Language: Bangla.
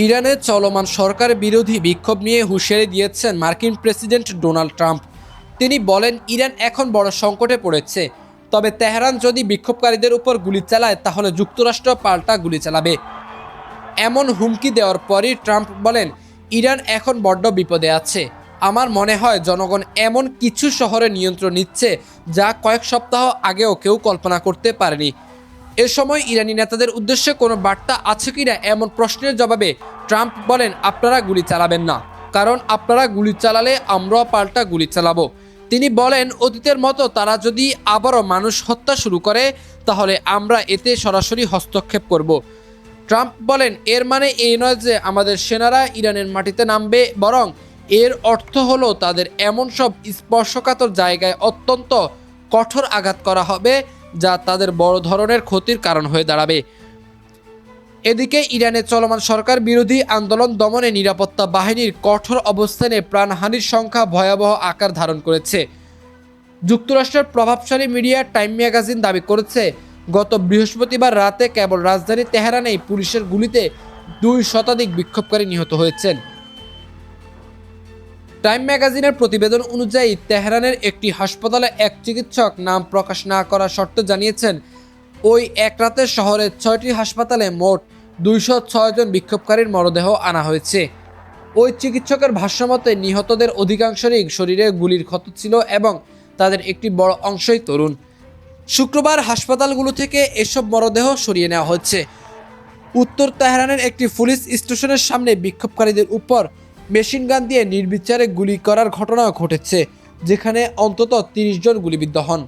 ইরানের চলমান সরকার বিরোধী বিক্ষোভ নিয়ে হুঁশিয়ারি দিয়েছেন মার্কিন প্রেসিডেন্ট ডোনাল্ড ট্রাম্প। তিনি বলেন, ইরান এখন বড় সংকটে পড়েছে, তবে তেহরান যদি বিক্ষোভকারীদের উপর গুলি চালায় তাহলে যুক্তরাষ্ট্র পাল্টা গুলি চালাবে। এমন হুমকি দেওয়ার পরই ট্রাম্প বলেন, ইরান এখন বড্ড বিপদে আছে। আমার মনে হয় জনগণ এমন কিছু শহরে নিয়ন্ত্রণ নিচ্ছে যা কয়েক সপ্তাহ আগেও কেউ কল্পনা করতে পারেনি। এ সময় ইরানি নেতাদের উদ্দেশ্যে কোনো বার্তা আছে কিনা এমন প্রশ্নের জবাবে ট্রাম্প বলেন, আপনারা গুলি চালাবেন না, কারণ আপনারা গুলি চালালে আমরাও পাল্টা গুলি চালাবো। তিনি বলেন, অতীতের মতো তারা যদি আবারও মানুষ হত্যা শুরু করে তাহলে আমরা এতে সরাসরি হস্তক্ষেপ করব। ট্রাম্প বলেন, এর মানে এই নয় যে আমাদের সেনারা ইরানের মাটিতে নামবে, বরং এর অর্থ হলো তাদের এমন সব স্পর্শকাতর জায়গায় অত্যন্ত কঠোর আঘাত করা হবে যা তাদের বড় ধরনের ক্ষতির কারণ হয়ে দাঁড়াবে। এদিকে ইরানের চলমান সরকার বিরোধী আন্দোলন দমনে নিরাপত্তা বাহিনীর কঠোর অবস্থানে প্রাণহানির সংখ্যা ভয়াবহ আকার ধারণ করেছে। যুক্তরাষ্ট্রের প্রভাবশালী মিডিয়া টাইম ম্যাগাজিন দাবি করেছে, গত বৃহস্পতিবার রাতে কেবল রাজধানী তেহরানেই পুলিশের গুলিতে 2 শতাধিক বিক্ষোভকারী নিহত হয়েছেন। টাইম ম্যাগাজিনের প্রতিবেদন অনুযায়ী তেহরানের একটি হাসপাতালে এক চিকিৎসক নাম প্রকাশ না করার শর্তে জানিয়েছেন, ওই এক রাতে শহরের 6টি হাসপাতালে মোট 206 জন বিক্ষোভকারীর মরদেহ আনা হয়েছে। ওই চিকিৎসকের ভাষ্যমতে নিহতদের অধিকাংশেরই শরীরে গুলির ক্ষত ছিল এবং তাদের একটি বড় অংশই তরুণ। শুক্রবার হাসপাতালগুলো থেকে এসব মরদেহ সরিয়ে নেওয়া হচ্ছে। উত্তর তেহরানের একটি পুলিশ স্টেশনের সামনে বিক্ষোভকারীদের উপর মেশিনগান দিয়ে নির্বিচারে গুলি করার ঘটনাও ঘটেছে, যেখানে অন্তত 30 জন গুলিবিদ্ধ হন।